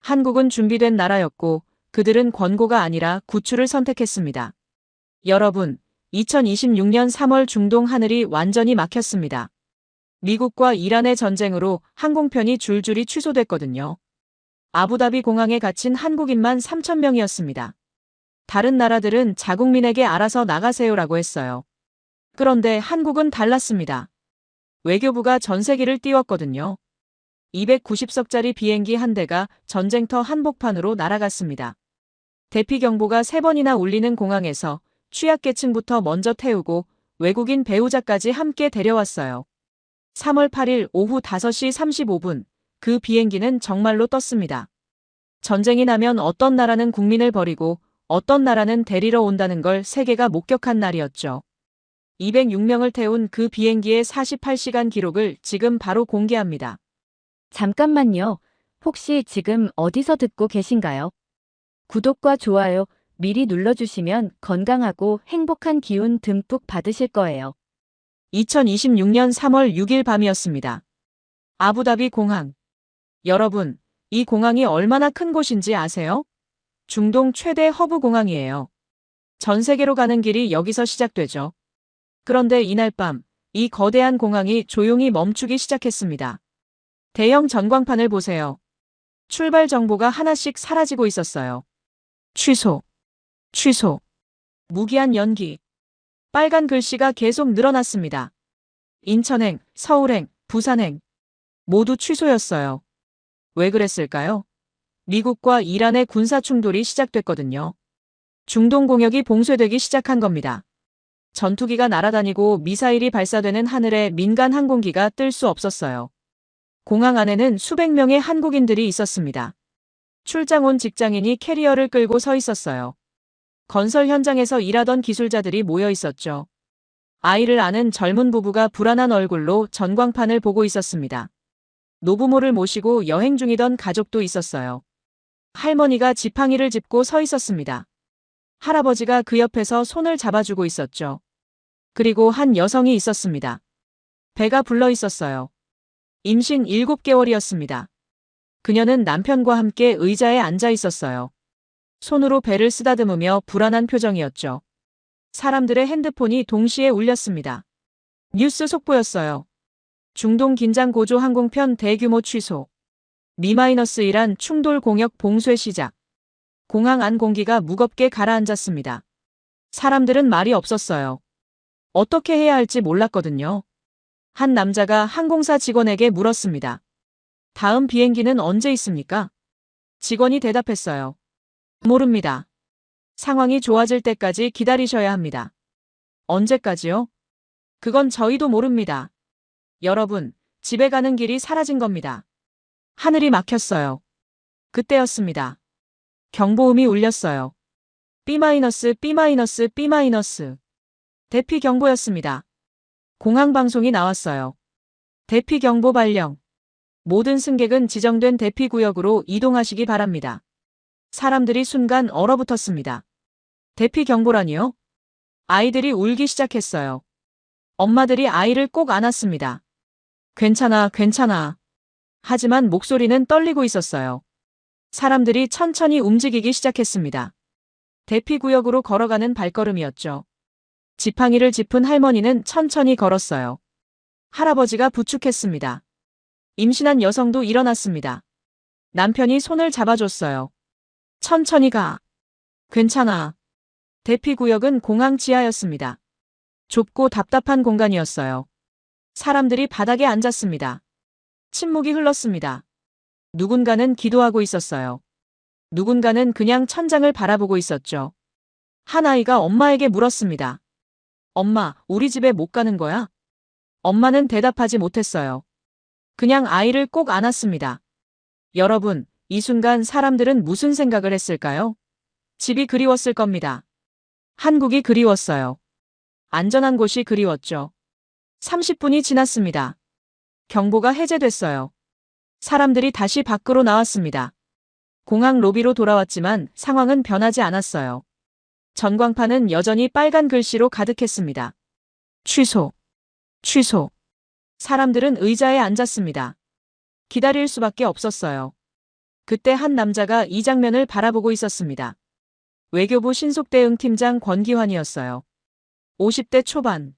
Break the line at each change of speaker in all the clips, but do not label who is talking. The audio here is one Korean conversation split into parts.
한국은 준비된 나라였고 그들은 권고가 아니라 구출을 선택했습니다. 여러분, 2026년 3월 중동 하늘이 완전히 막혔습니다. 미국과 이란의 전쟁으로 항공편이 줄줄이 취소됐거든요. 아부다비 공항에 갇힌 한국인만 3,000명이었습니다. 다른 나라들은 자국민에게 알아서 나가세요라고 했어요. 그런데 한국은 달랐습니다. 외교부가 전세기를 띄웠거든요. 290석짜리 비행기 한 대가 전쟁터 한복판으로 날아갔습니다. 대피 경보가 3번이나 울리는 공항에서 취약계층부터 먼저 태우고 외국인 배우자까지 함께 데려왔어요. 3월 8일 오후 5시 35분, 그 비행기는 정말로 떴습니다. 전쟁이 나면 어떤 나라는 국민을 버리고 어떤 나라는 데리러 온다는 걸 세계가 목격한 날이었죠. 206명을 태운 그 비행기의 48시간 기록을 지금 바로 공개합니다.
잠깐만요. 혹시 지금 어디서 듣고 계신가요? 구독과 좋아요 미리 눌러주시면 건강하고 행복한 기운 듬뿍 받으실 거예요.
2026년 3월 6일 밤이었습니다. 아부다비 공항. 여러분, 이 공항이 얼마나 큰 곳인지 아세요? 중동 최대 허브 공항이에요. 전 세계로 가는 길이 여기서 시작되죠. 그런데 이날 밤, 이 거대한 공항이 조용히 멈추기 시작했습니다. 대형 전광판을 보세요. 출발 정보가 하나씩 사라지고 있었어요. 취소, 취소, 무기한 연기. 빨간 글씨가 계속 늘어났습니다. 인천행, 서울행, 부산행. 모두 취소였어요. 왜 그랬을까요? 미국과 이란의 군사 충돌이 시작됐거든요. 중동 공역이 봉쇄되기 시작한 겁니다. 전투기가 날아다니고 미사일이 발사되는 하늘에 민간 항공기가 뜰 수 없었어요. 공항 안에는 수백 명의 한국인들이 있었습니다. 출장 온 직장인이 캐리어를 끌고 서 있었어요. 건설 현장에서 일하던 기술자들이 모여 있었죠. 아이를 아는 젊은 부부가 불안한 얼굴로 전광판을 보고 있었습니다. 노부모를 모시고 여행 중이던 가족도 있었어요. 할머니가 지팡이를 짚고 서 있었습니다. 할아버지가 그 옆에서 손을 잡아주고 있었죠. 그리고 한 여성이 있었습니다. 배가 불러 있었어요. 임신 7개월이었습니다. 그녀는 남편과 함께 의자에 앉아 있었어요. 손으로 배를 쓰다듬으며 불안한 표정이었죠. 사람들의 핸드폰이 동시에 울렸습니다. 뉴스 속보였어요. 중동 긴장 고조 항공편 대규모 취소. -1한 충돌 공역 봉쇄 시작. 공항 안 공기가 무겁게 가라앉았습니다. 사람들은 말이 없었어요. 어떻게 해야 할지 몰랐거든요. 한 남자가 항공사 직원에게 물었습니다. 다음 비행기는 언제 있습니까? 직원이 대답했어요. 모릅니다. 상황이 좋아질 때까지 기다리셔야 합니다. 언제까지요? 그건 저희도 모릅니다. 여러분, 집에 가는 길이 사라진 겁니다. 하늘이 막혔어요. 그때였습니다. 경보음이 울렸어요. B-, B-, B-. 대피 경보였습니다. 공항 방송이 나왔어요. 대피 경보 발령. 모든 승객은 지정된 대피 구역으로 이동하시기 바랍니다. 사람들이 순간 얼어붙었습니다. 대피 경보라니요? 아이들이 울기 시작했어요. 엄마들이 아이를 꼭 안았습니다. 괜찮아, 괜찮아. 하지만 목소리는 떨리고 있었어요. 사람들이 천천히 움직이기 시작했습니다. 대피 구역으로 걸어가는 발걸음이었죠. 지팡이를 짚은 할머니는 천천히 걸었어요. 할아버지가 부축했습니다. 임신한 여성도 일어났습니다. 남편이 손을 잡아줬어요. 천천히 가. 괜찮아. 대피 구역은 공항 지하였습니다. 좁고 답답한 공간이었어요. 사람들이 바닥에 앉았습니다. 침묵이 흘렀습니다. 누군가는 기도하고 있었어요. 누군가는 그냥 천장을 바라보고 있었죠. 한 아이가 엄마에게 물었습니다. 엄마, 우리 집에 못 가는 거야? 엄마는 대답하지 못했어요. 그냥 아이를 꼭 안았습니다. 여러분, 이 순간 사람들은 무슨 생각을 했을까요? 집이 그리웠을 겁니다. 한국이 그리웠어요. 안전한 곳이 그리웠죠. 30분이 지났습니다. 경보가 해제됐어요. 사람들이 다시 밖으로 나왔습니다. 공항 로비로 돌아왔지만 상황은 변하지 않았어요. 전광판은 여전히 빨간 글씨로 가득했습니다. 취소, 취소. 사람들은 의자에 앉았습니다. 기다릴 수밖에 없었어요. 그때 한 남자가 이 장면을 바라보고 있었습니다. 외교부 신속대응팀장 권기환이었어요. 50대 초반.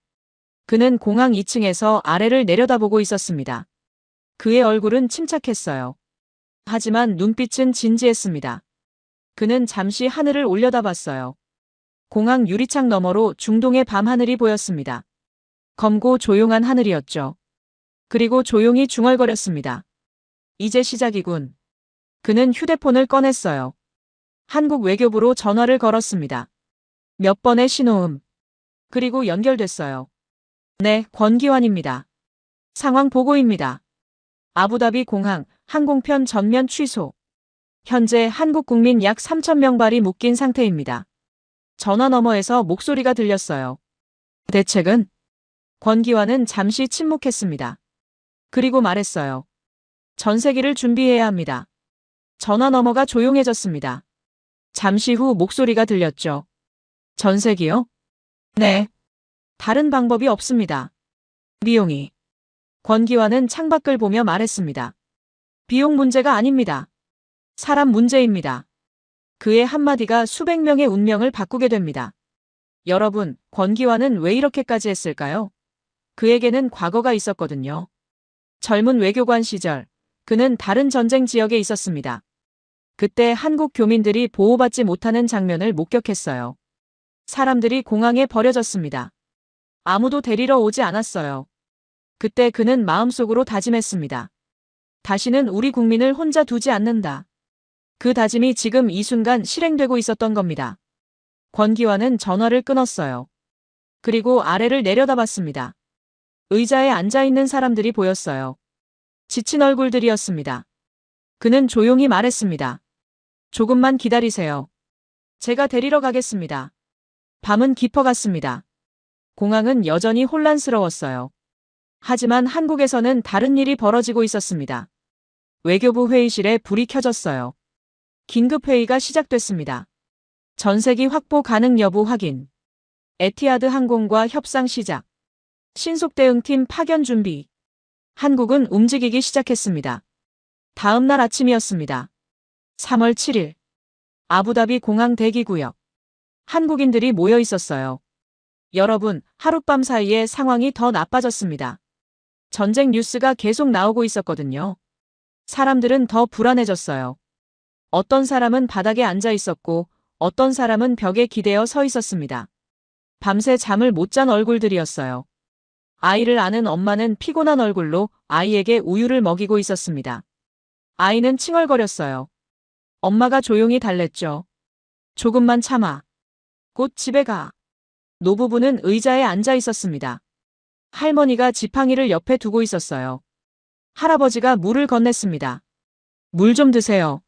그는 공항 2층에서 아래를 내려다보고 있었습니다. 그의 얼굴은 침착했어요. 하지만 눈빛은 진지했습니다. 그는 잠시 하늘을 올려다봤어요. 공항 유리창 너머로 중동의 밤하늘이 보였습니다. 검고 조용한 하늘이었죠. 그리고 조용히 중얼거렸습니다. 이제 시작이군. 그는 휴대폰을 꺼냈어요. 한국 외교부로 전화를 걸었습니다. 몇 번의 신호음. 그리고 연결됐어요. 네, 권기환입니다. 상황 보고입니다. 아부다비 공항 항공편 전면 취소. 현재 한국 국민 약 3,000명 발이 묶인 상태입니다. 전화 너머에서 목소리가 들렸어요. 대책은? 권기환은 잠시 침묵했습니다. 그리고 말했어요. 전세기를 준비해야 합니다. 전화 너머가 조용해졌습니다. 잠시 후 목소리가 들렸죠. 전세기요? 네. 다른 방법이 없습니다. 비용이. 권기환은 창밖을 보며 말했습니다. 비용 문제가 아닙니다. 사람 문제입니다. 그의 한마디가 수백 명의 운명을 바꾸게 됩니다. 여러분, 권기환은 왜 이렇게까지 했을까요? 그에게는 과거가 있었거든요. 젊은 외교관 시절, 그는 다른 전쟁 지역에 있었습니다. 그때 한국 교민들이 보호받지 못하는 장면을 목격했어요. 사람들이 공항에 버려졌습니다. 아무도 데리러 오지 않았어요. 그때 그는 마음속으로 다짐했습니다. 다시는 우리 국민을 혼자 두지 않는다. 그 다짐이 지금 이 순간 실행되고 있었던 겁니다. 권기환은 전화를 끊었어요. 그리고 아래를 내려다봤습니다. 의자에 앉아있는 사람들이 보였어요. 지친 얼굴들이었습니다. 그는 조용히 말했습니다. 조금만 기다리세요. 제가 데리러 가겠습니다. 밤은 깊어갔습니다. 공항은 여전히 혼란스러웠어요. 하지만 한국에서는 다른 일이 벌어지고 있었습니다. 외교부 회의실에 불이 켜졌어요. 긴급회의가 시작됐습니다. 전세기 확보 가능 여부 확인. 에티하드 항공과 협상 시작. 신속대응팀 파견 준비. 한국은 움직이기 시작했습니다. 다음 날 아침이었습니다. 3월 7일. 아부다비 공항 대기구역. 한국인들이 모여 있었어요. 여러분, 하룻밤 사이에 상황이 더 나빠졌습니다. 전쟁 뉴스가 계속 나오고 있었거든요. 사람들은 더 불안해졌어요. 어떤 사람은 바닥에 앉아 있었고, 어떤 사람은 벽에 기대어 서 있었습니다. 밤새 잠을 못 잔 얼굴들이었어요. 아이를 아는 엄마는 피곤한 얼굴로 아이에게 우유를 먹이고 있었습니다. 아이는 칭얼거렸어요. 엄마가 조용히 달랬죠. 조금만 참아. 곧 집에 가. 노부부는 의자에 앉아 있었습니다. 할머니가 지팡이를 옆에 두고 있었어요. 할아버지가 물을 건넸습니다. 물 좀 드세요.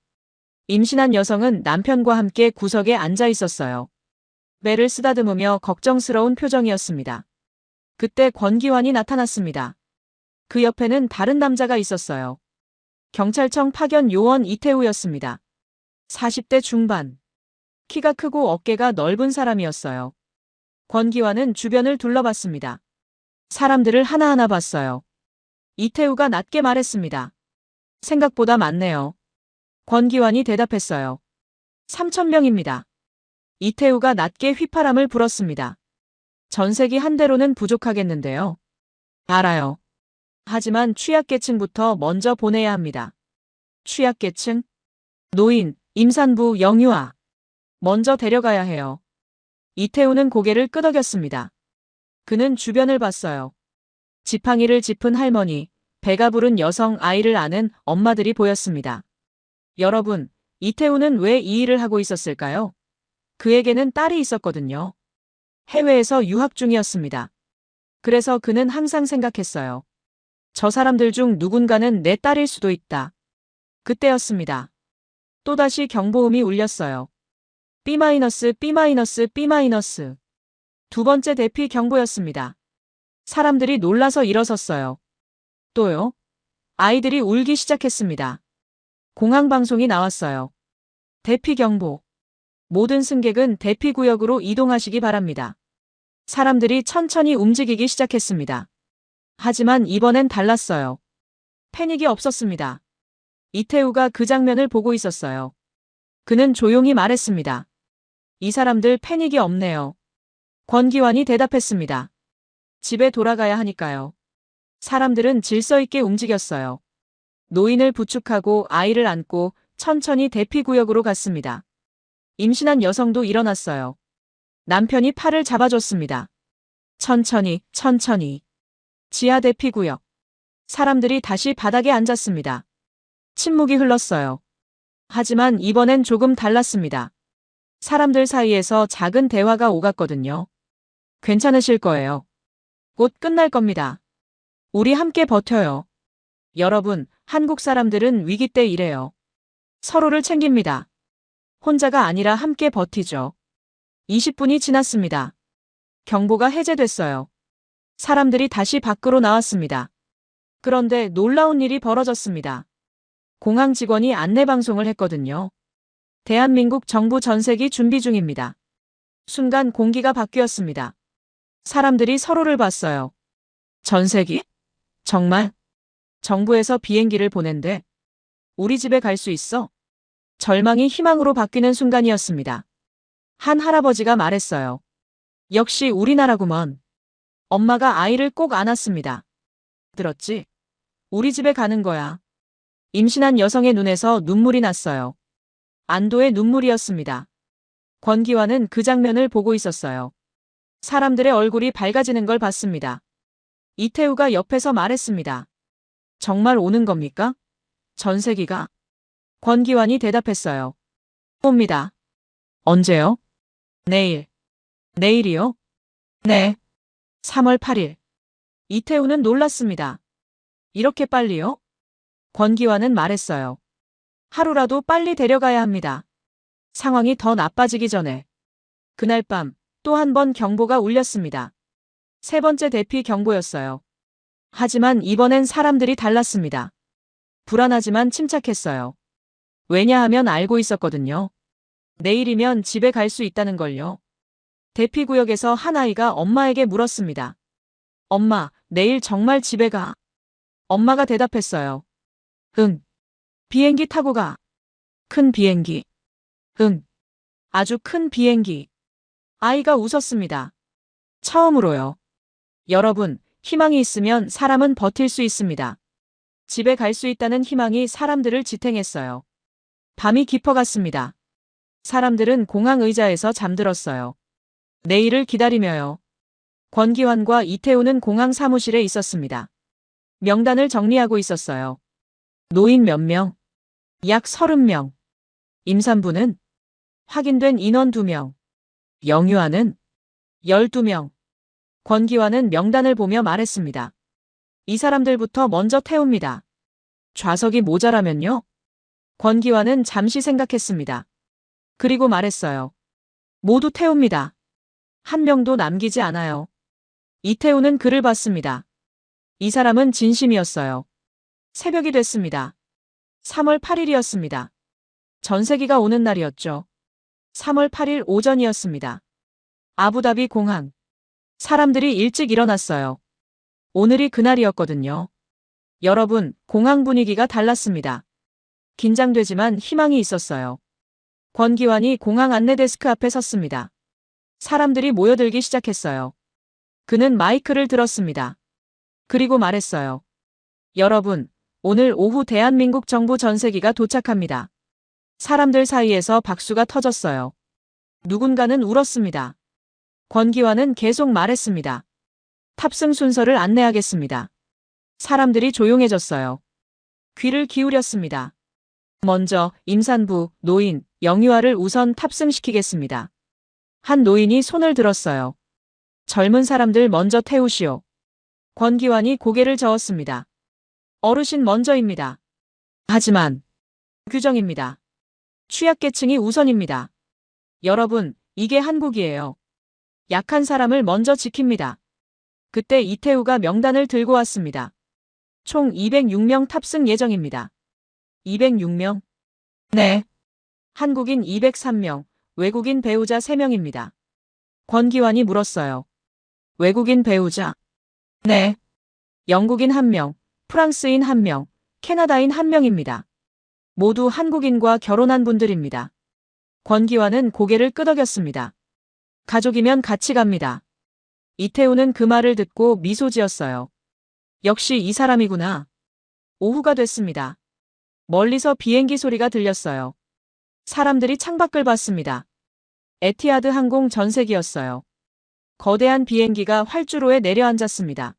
임신한 여성은 남편과 함께 구석에 앉아 있었어요. 배를 쓰다듬으며 걱정스러운 표정이었습니다. 그때 권기환이 나타났습니다. 그 옆에는 다른 남자가 있었어요. 경찰청 파견 요원 이태우였습니다. 40대 중반. 키가 크고 어깨가 넓은 사람이었어요. 권기환은 주변을 둘러봤습니다. 사람들을 하나하나 봤어요. 이태우가 낮게 말했습니다. 생각보다 많네요. 권기환이 대답했어요. 3,000명입니다. 이태우가 낮게 휘파람을 불었습니다. 전세기 한 대로는 부족하겠는데요. 알아요. 하지만 취약계층부터 먼저 보내야 합니다. 취약계층? 노인, 임산부, 영유아. 먼저 데려가야 해요. 이태우는 고개를 끄덕였습니다. 그는 주변을 봤어요. 지팡이를 짚은 할머니, 배가 부른 여성, 아이를 아는 엄마들이 보였습니다. 여러분, 이태우는 왜 이 일을 하고 있었을까요? 그에게는 딸이 있었거든요. 해외에서 유학 중이었습니다. 그래서 그는 항상 생각했어요. 저 사람들 중 누군가는 내 딸일 수도 있다. 그때였습니다. 또다시 경보음이 울렸어요. B-, B-, B-. 두 번째 대피 경보였습니다. 사람들이 놀라서 일어섰어요. 또요? 아이들이 울기 시작했습니다. 공항 방송이 나왔어요. 대피 경보. 모든 승객은 대피 구역으로 이동하시기 바랍니다. 사람들이 천천히 움직이기 시작했습니다. 하지만 이번엔 달랐어요. 패닉이 없었습니다. 이태우가 그 장면을 보고 있었어요. 그는 조용히 말했습니다. 이 사람들 패닉이 없네요. 권기환이 대답했습니다. 집에 돌아가야 하니까요. 사람들은 질서 있게 움직였어요. 노인을 부축하고 아이를 안고 천천히 대피구역으로 갔습니다. 임신한 여성도 일어났어요. 남편이 팔을 잡아줬습니다. 천천히, 천천히. 지하 대피구역. 사람들이 다시 바닥에 앉았습니다. 침묵이 흘렀어요. 하지만 이번엔 조금 달랐습니다. 사람들 사이에서 작은 대화가 오갔거든요. 괜찮으실 거예요. 곧 끝날 겁니다. 우리 함께 버텨요. 여러분, 한국 사람들은 위기 때 이래요. 서로를 챙깁니다. 혼자가 아니라 함께 버티죠. 20분이 지났습니다. 경보가 해제됐어요. 사람들이 다시 밖으로 나왔습니다. 그런데 놀라운 일이 벌어졌습니다. 공항 직원이 안내방송을 했거든요. 대한민국 정부 전세기 준비 중입니다. 순간 공기가 바뀌었습니다. 사람들이 서로를 봤어요. 전세기? 정말? 정부에서 비행기를 보낸대. 우리 집에 갈 수 있어? 절망이 희망으로 바뀌는 순간이었습니다. 한 할아버지가 말했어요. 역시 우리나라구먼. 엄마가 아이를 꼭 안았습니다. 들었지? 우리 집에 가는 거야. 임신한 여성의 눈에서 눈물이 났어요. 안도의 눈물이었습니다. 권기환은 그 장면을 보고 있었어요. 사람들의 얼굴이 밝아지는 걸 봤습니다. 이태우가 옆에서 말했습니다. 정말 오는 겁니까? 전세기가? 권기환이 대답했어요. 옵니다. 언제요? 내일. 내일이요? 네. 3월 8일. 이태우는 놀랐습니다. 이렇게 빨리요? 권기환은 말했어요. 하루라도 빨리 데려가야 합니다. 상황이 더 나빠지기 전에. 그날 밤 또 한 번 경보가 울렸습니다. 세 번째 대피 경보였어요. 하지만 이번엔 사람들이 달랐습니다. 불안하지만 침착했어요. 왜냐하면 알고 있었거든요. 내일이면 집에 갈 수 있다는 걸요. 대피구역에서 한 아이가 엄마에게 물었습니다. 엄마, 내일 정말 집에 가? 엄마가 대답했어요. 응. 비행기 타고 가. 큰 비행기. 응. 아주 큰 비행기. 아이가 웃었습니다. 처음으로요. 여러분, 희망이 있으면 사람은 버틸 수 있습니다. 집에 갈 수 있다는 희망이 사람들을 지탱했어요. 밤이 깊어갔습니다. 사람들은 공항 의자에서 잠들었어요. 내일을 기다리며요. 권기환과 이태우는 공항 사무실에 있었습니다. 명단을 정리하고 있었어요. 노인 몇 명? 약 30명. 임산부는? 확인된 인원 2명. 영유아는? 12명. 권기환은 명단을 보며 말했습니다. 이 사람들부터 먼저 태웁니다. 좌석이 모자라면요? 권기환은 잠시 생각했습니다. 그리고 말했어요. 모두 태웁니다. 한 명도 남기지 않아요. 이태우는 그를 봤습니다. 이 사람은 진심이었어요. 새벽이 됐습니다. 3월 8일이었습니다. 전세기가 오는 날이었죠. 3월 8일 오전이었습니다. 아부다비 공항. 사람들이 일찍 일어났어요. 오늘이 그날이었거든요. 여러분, 공항 분위기가 달랐습니다. 긴장되지만 희망이 있었어요. 권기환이 공항 안내 데스크 앞에 섰습니다. 사람들이 모여들기 시작했어요. 그는 마이크를 들었습니다. 그리고 말했어요. 여러분, 오늘 오후 대한민국 정부 전세기가 도착합니다. 사람들 사이에서 박수가 터졌어요. 누군가는 울었습니다. 권기환은 계속 말했습니다. 탑승 순서를 안내하겠습니다. 사람들이 조용해졌어요. 귀를 기울였습니다. 먼저 임산부, 노인, 영유아를 우선 탑승시키겠습니다. 한 노인이 손을 들었어요. 젊은 사람들 먼저 태우시오. 권기환이 고개를 저었습니다. 어르신 먼저입니다. 하지만 규정입니다. 취약계층이 우선입니다. 여러분, 이게 한국이에요. 약한 사람을 먼저 지킵니다. 그때 이태우가 명단을 들고 왔습니다. 총 206명 탑승 예정입니다. 206명? 네. 한국인 203명, 외국인 배우자 3명입니다. 권기환이 물었어요. 외국인 배우자? 네. 영국인 1명, 프랑스인 1명, 캐나다인 1명입니다. 모두 한국인과 결혼한 분들입니다. 권기환은 고개를 끄덕였습니다. 가족이면 같이 갑니다. 이태우는 그 말을 듣고 미소 지었어요. 역시 이 사람이구나. 오후가 됐습니다. 멀리서 비행기 소리가 들렸어요. 사람들이 창밖을 봤습니다. 에티하드 항공 전세기였어요. 거대한 비행기가 활주로에 내려앉았습니다.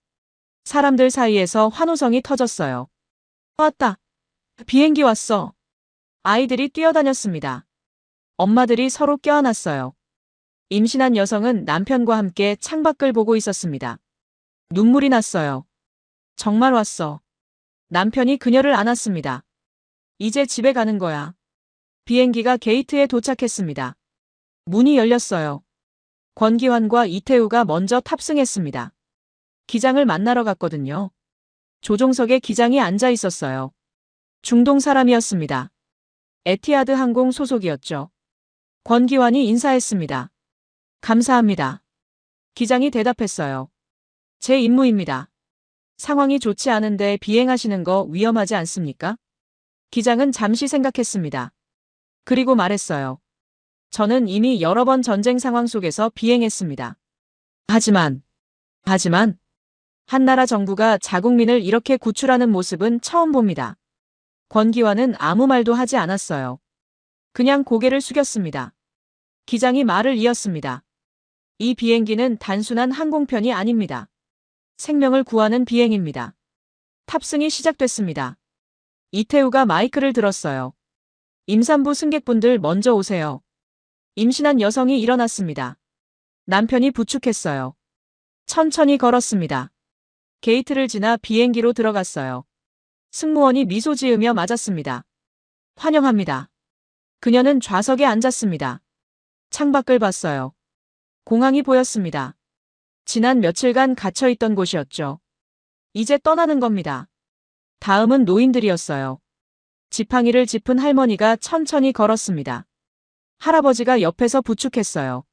사람들 사이에서 환호성이 터졌어요. 왔다. 비행기 왔어. 아이들이 뛰어다녔습니다. 엄마들이 서로 껴안았어요. 임신한 여성은 남편과 함께 창밖을 보고 있었습니다. 눈물이 났어요. 정말 왔어. 남편이 그녀를 안았습니다. 이제 집에 가는 거야. 비행기가 게이트에 도착했습니다. 문이 열렸어요. 권기환과 이태우가 먼저 탑승했습니다. 기장을 만나러 갔거든요. 조종석에 기장이 앉아 있었어요. 중동 사람이었습니다. 에티하드 항공 소속이었죠. 권기환이 인사했습니다. 감사합니다. 기장이 대답했어요. 제 임무입니다. 상황이 좋지 않은데 비행하시는 거 위험하지 않습니까? 기장은 잠시 생각했습니다. 그리고 말했어요. 저는 이미 여러 번 전쟁 상황 속에서 비행했습니다. 하지만 한 나라 정부가 자국민을 이렇게 구출하는 모습은 처음 봅니다. 권기환은 아무 말도 하지 않았어요. 그냥 고개를 숙였습니다. 기장이 말을 이었습니다. 이 비행기는 단순한 항공편이 아닙니다. 생명을 구하는 비행입니다. 탑승이 시작됐습니다. 이태우가 마이크를 들었어요. 임산부 승객분들 먼저 오세요. 임신한 여성이 일어났습니다. 남편이 부축했어요. 천천히 걸었습니다. 게이트를 지나 비행기로 들어갔어요. 승무원이 미소 지으며 맞았습니다. 환영합니다. 그녀는 좌석에 앉았습니다. 창밖을 봤어요. 공항이 보였습니다. 지난 며칠간 갇혀있던 곳이었죠. 이제 떠나는 겁니다. 다음은 노인들이었어요. 지팡이를 짚은 할머니가 천천히 걸었습니다. 할아버지가 옆에서 부축했어요.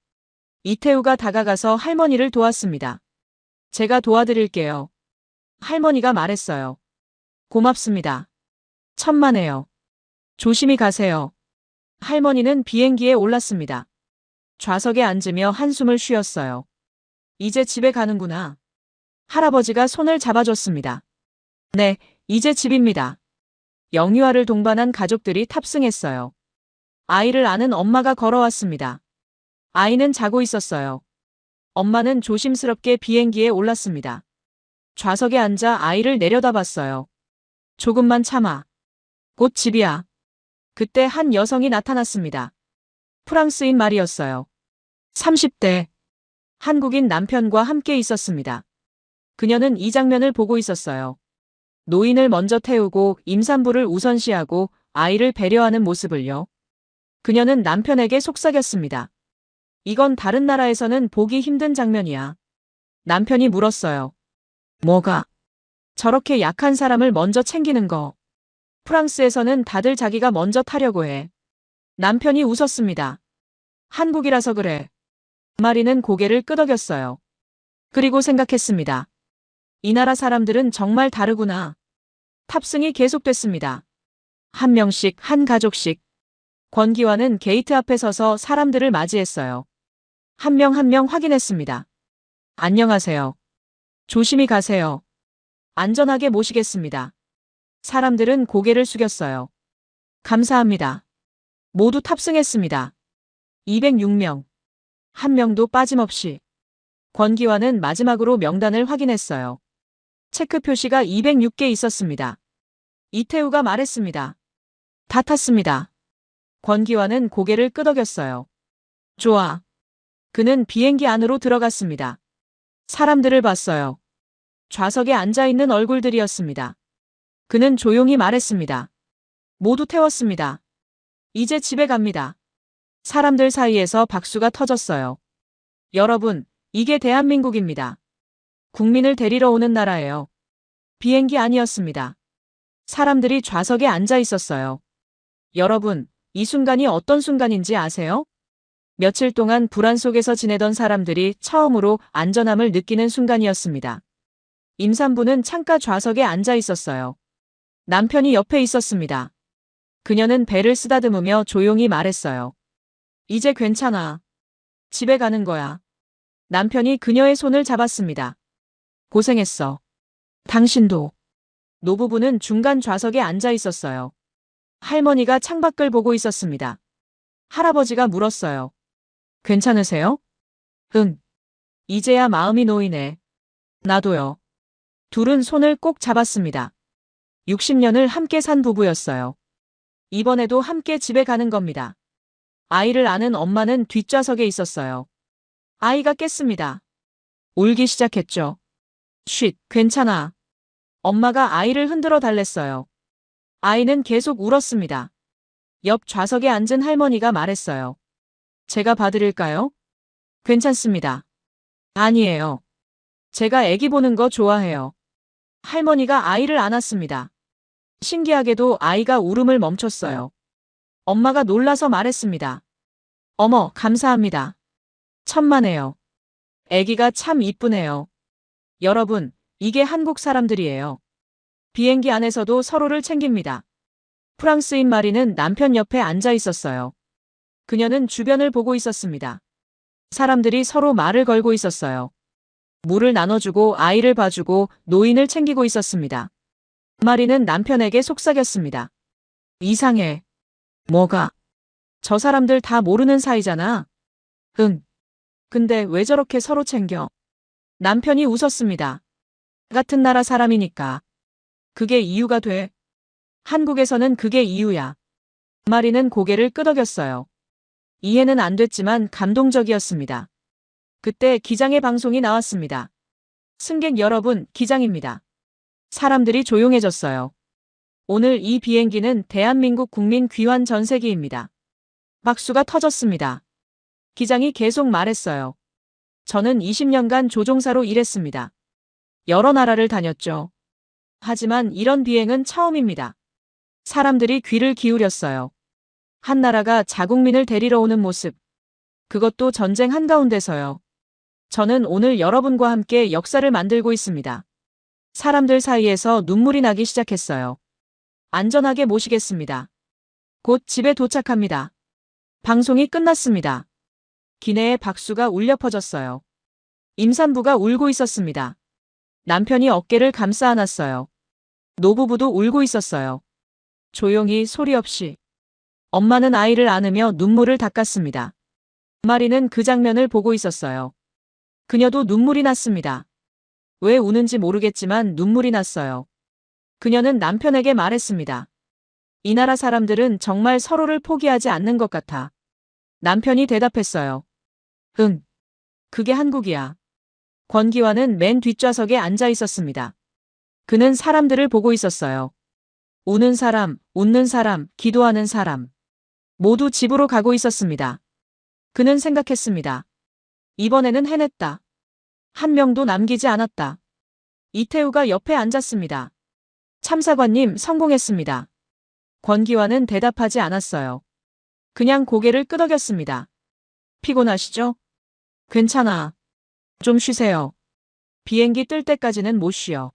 이태우가 다가가서 할머니를 도왔습니다. 제가 도와드릴게요. 할머니가 말했어요. 고맙습니다. 천만에요. 조심히 가세요. 할머니는 비행기에 올랐습니다. 좌석에 앉으며 한숨을 쉬었어요. 이제 집에 가는구나. 할아버지가 손을 잡아줬습니다. 네, 이제 집입니다. 영유아를 동반한 가족들이 탑승했어요. 아이를 안은 엄마가 걸어왔습니다. 아이는 자고 있었어요. 엄마는 조심스럽게 비행기에 올랐습니다. 좌석에 앉아 아이를 내려다봤어요. 조금만 참아. 곧 집이야. 그때 한 여성이 나타났습니다. 프랑스인 말이었어요. 30대. 한국인 남편과 함께 있었습니다. 그녀는 이 장면을 보고 있었어요. 노인을 먼저 태우고 임산부를 우선시하고 아이를 배려하는 모습을요. 그녀는 남편에게 속삭였습니다. 이건 다른 나라에서는 보기 힘든 장면이야. 남편이 물었어요. 뭐가? 저렇게 약한 사람을 먼저 챙기는 거. 프랑스에서는 다들 자기가 먼저 타려고 해. 남편이 웃었습니다. 한국이라서 그래. 마리는 고개를 끄덕였어요. 그리고 생각했습니다. 이 나라 사람들은 정말 다르구나. 탑승이 계속됐습니다. 한 명씩, 한 가족씩. 권기환은 게이트 앞에 서서 사람들을 맞이했어요. 한 명 한 명 확인했습니다. 안녕하세요. 조심히 가세요. 안전하게 모시겠습니다. 사람들은 고개를 숙였어요. 감사합니다. 모두 탑승했습니다. 206명. 한 명도 빠짐없이. 권기환은 마지막으로 명단을 확인했어요. 체크 표시가 206개 있었습니다. 이태우가 말했습니다. 다 탔습니다. 권기환은 고개를 끄덕였어요. 좋아. 그는 비행기 안으로 들어갔습니다. 사람들을 봤어요. 좌석에 앉아있는 얼굴들이었습니다. 그는 조용히 말했습니다. 모두 태웠습니다. 이제 집에 갑니다. 사람들 사이에서 박수가 터졌어요. 여러분, 이게 대한민국입니다. 국민을 데리러 오는 나라예요. 비행기 아니었습니다. 사람들이 좌석에 앉아 있었어요. 여러분, 이 순간이 어떤 순간인지 아세요? 며칠 동안 불안 속에서 지내던 사람들이 처음으로 안전함을 느끼는 순간이었습니다. 임산부는 창가 좌석에 앉아 있었어요. 남편이 옆에 있었습니다. 그녀는 배를 쓰다듬으며 조용히 말했어요. 이제 괜찮아. 집에 가는 거야. 남편이 그녀의 손을 잡았습니다. 고생했어. 당신도. 노부부는 중간 좌석에 앉아 있었어요. 할머니가 창밖을 보고 있었습니다. 할아버지가 물었어요. 괜찮으세요? 응. 이제야 마음이 놓이네. 나도요. 둘은 손을 꼭 잡았습니다. 60년을 함께 산 부부였어요. 이번에도 함께 집에 가는 겁니다. 아이를 아는 엄마는 뒷좌석에 있었어요. 아이가 깼습니다. 울기 시작했죠. 쉿, 괜찮아. 엄마가 아이를 흔들어 달랬어요. 아이는 계속 울었습니다. 옆 좌석에 앉은 할머니가 말했어요. 제가 봐드릴까요? 괜찮습니다. 아니에요. 제가 애기 보는 거 좋아해요. 할머니가 아이를 안았습니다. 신기하게도 아이가 울음을 멈췄어요. 엄마가 놀라서 말했습니다. 어머, 감사합니다. 천만에요. 애기가 참 이쁘네요. 여러분, 이게 한국 사람들이에요. 비행기 안에서도 서로를 챙깁니다. 프랑스인 마리는 남편 옆에 앉아 있었어요. 그녀는 주변을 보고 있었습니다. 사람들이 서로 말을 걸고 있었어요. 물을 나눠주고 아이를 봐주고 노인을 챙기고 있었습니다. 마리는 남편에게 속삭였습니다. 이상해. 뭐가? 저 사람들 다 모르는 사이잖아. 응. 근데 왜 저렇게 서로 챙겨? 남편이 웃었습니다. 같은 나라 사람이니까. 그게 이유가 돼. 한국에서는 그게 이유야. 마리는 고개를 끄덕였어요. 이해는 안 됐지만 감동적이었습니다. 그때 기장의 방송이 나왔습니다. 승객 여러분, 기장입니다. 사람들이 조용해졌어요. 오늘 이 비행기는 대한민국 국민 귀환 전세기입니다. 박수가 터졌습니다. 기장이 계속 말했어요. 저는 20년간 조종사로 일했습니다. 여러 나라를 다녔죠. 하지만 이런 비행은 처음입니다. 사람들이 귀를 기울였어요. 한 나라가 자국민을 데리러 오는 모습. 그것도 전쟁 한가운데서요. 저는 오늘 여러분과 함께 역사를 만들고 있습니다. 사람들 사이에서 눈물이 나기 시작했어요. 안전하게 모시겠습니다. 곧 집에 도착합니다. 방송이 끝났습니다. 기내에 박수가 울려 퍼졌어요. 임산부가 울고 있었습니다. 남편이 어깨를 감싸 안았어요. 노부부도 울고 있었어요. 조용히 소리 없이. 엄마는 아이를 안으며 눈물을 닦았습니다. 마리는 그 장면을 보고 있었어요. 그녀도 눈물이 났습니다. 왜 우는지 모르겠지만 눈물이 났어요. 그녀는 남편에게 말했습니다. 이 나라 사람들은 정말 서로를 포기하지 않는 것 같아. 남편이 대답했어요. 응. 그게 한국이야. 권기환은 맨 뒷좌석에 앉아 있었습니다. 그는 사람들을 보고 있었어요. 우는 사람, 웃는 사람, 기도하는 사람. 모두 집으로 가고 있었습니다. 그는 생각했습니다. 이번에는 해냈다. 한 명도 남기지 않았다. 이태우가 옆에 앉았습니다. 참사관님, 성공했습니다. 권기환은 대답하지 않았어요. 그냥 고개를 끄덕였습니다. 피곤하시죠? 괜찮아. 좀 쉬세요. 비행기 뜰 때까지는 못 쉬어.